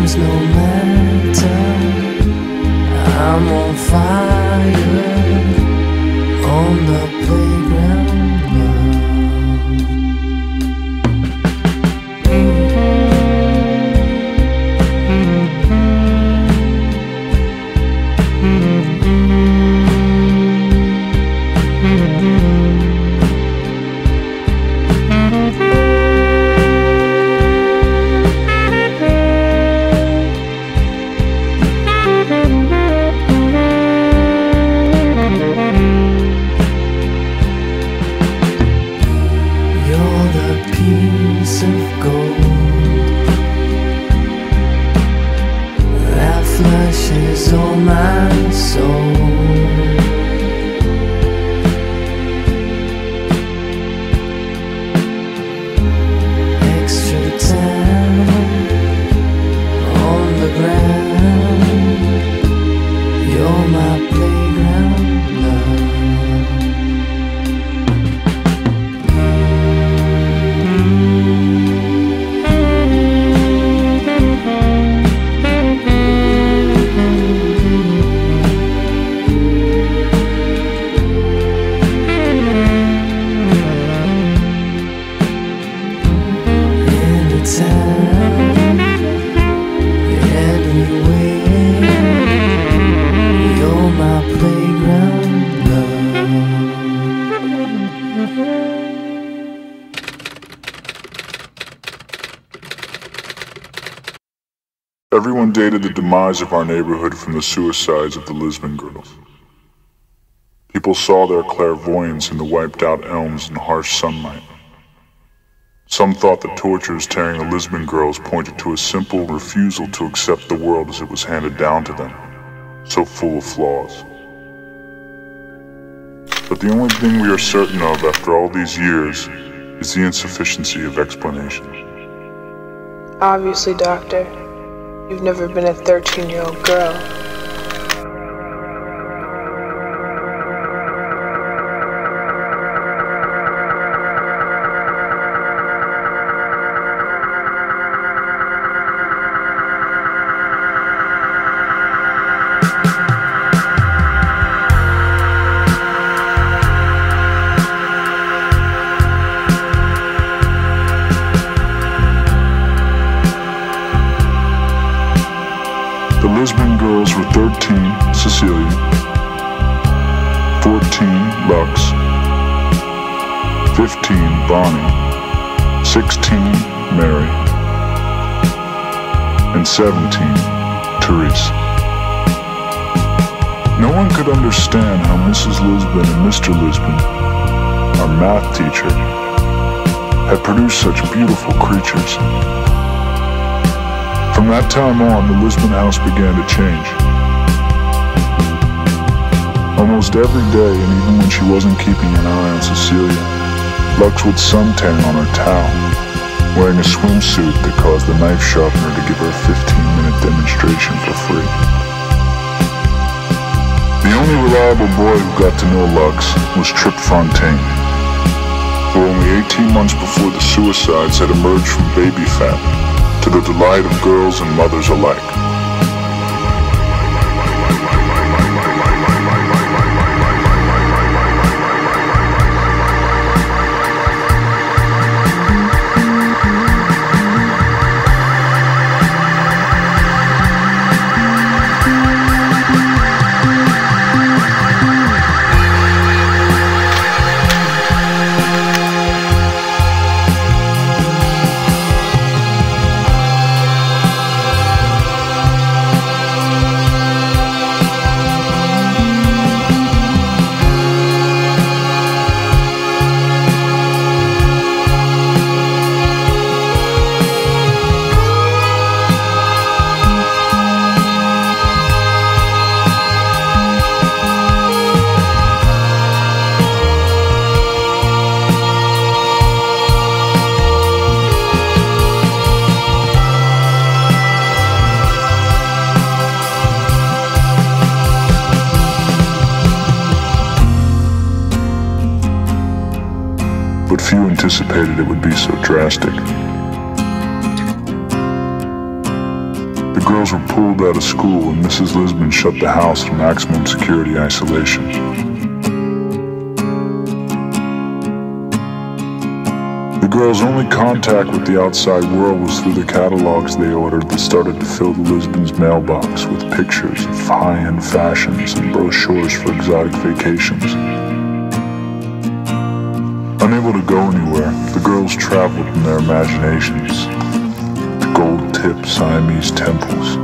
seems no matter, I'm on fire on the playground now. Piece of gold that flushes all my soul. Extra time on the ground, you're my playground love. Everyone dated the demise of our neighborhood from the suicides of the Lisbon girls. People saw their clairvoyance in the wiped-out elms and harsh sunlight. Some thought the tortures tearing the Lisbon girls pointed to a simple refusal to accept the world as it was handed down to them, so full of flaws. But the only thing we are certain of after all these years is the insufficiency of explanation. Obviously, Doctor, you've never been a 13-year-old girl. The Lisbon girls were 13, Cecilia, 14, Lux, 15, Bonnie, 16, Mary, and 17, Therese. No one could understand how Mrs. Lisbon and Mr. Lisbon, our math teacher, had produced such beautiful creatures. From that time on, the Lisbon house began to change. Almost every day, and even when she wasn't keeping an eye on Cecilia, Lux would suntan on her towel, wearing a swimsuit that caused the knife sharpener to give her a 15-minute demonstration for free. The only reliable boy who got to know Lux was Trip Fontaine, who only 18 months before the suicides had emerged from baby fat, to the delight of girls and mothers alike. But few anticipated it would be so drastic. The girls were pulled out of school and Mrs. Lisbon shut the house in maximum security isolation. The girls' only contact with the outside world was through the catalogs they ordered that started to fill the Lisbon's mailbox with pictures of high-end fashions and brochures for exotic vacations. Unable to go anywhere, the girls traveled in their imaginations to gold-tipped Siamese temples,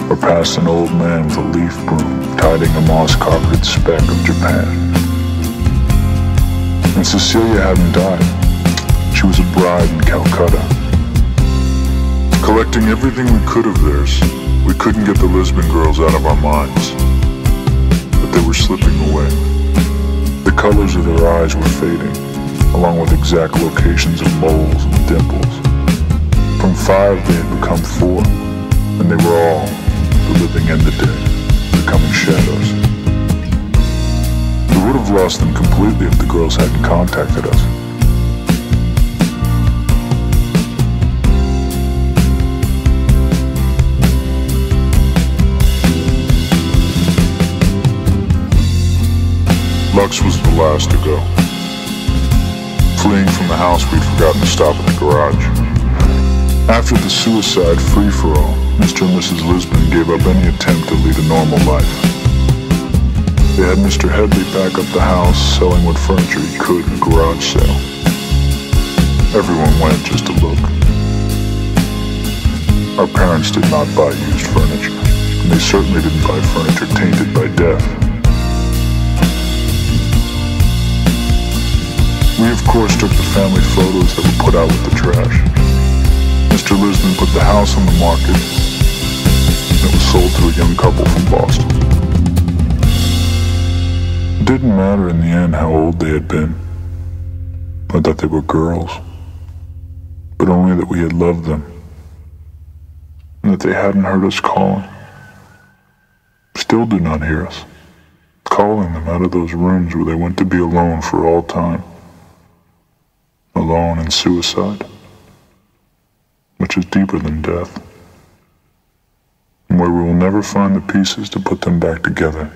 or past an old man with a leaf broom tiding a moss-carpeted speck of Japan. And Cecilia hadn't died. She was a bride in Calcutta. Collecting everything we could of theirs, we couldn't get the Lisbon girls out of our minds. But they were slipping away. The colors of their eyes were fading, along with exact locations of moles and dimples. From 5 they had become 4, and they were all, the living and the dead, becoming shadows. We would have lost them completely if the girls hadn't contacted us. Lux was the last to go. Fleeing from the house, we'd forgotten to stop at the garage. After the suicide free-for-all, Mr. and Mrs. Lisbon gave up any attempt to lead a normal life. They had Mr. Headley back up the house, selling what furniture he could in a garage sale. Everyone went just to look. Our parents did not buy used furniture, and they certainly didn't buy furniture tainted by death. We, of course, took the family photos that were put out with the trash. Mr. Lisbon put the house on the market, and it was sold to a young couple from Boston. It didn't matter in the end how old they had been, or that they were girls, but only that we had loved them, and that they hadn't heard us calling. Still do not hear us, calling them out of those rooms where they went to be alone for all time. Alone in suicide, which is deeper than death, and where we will never find the pieces to put them back together.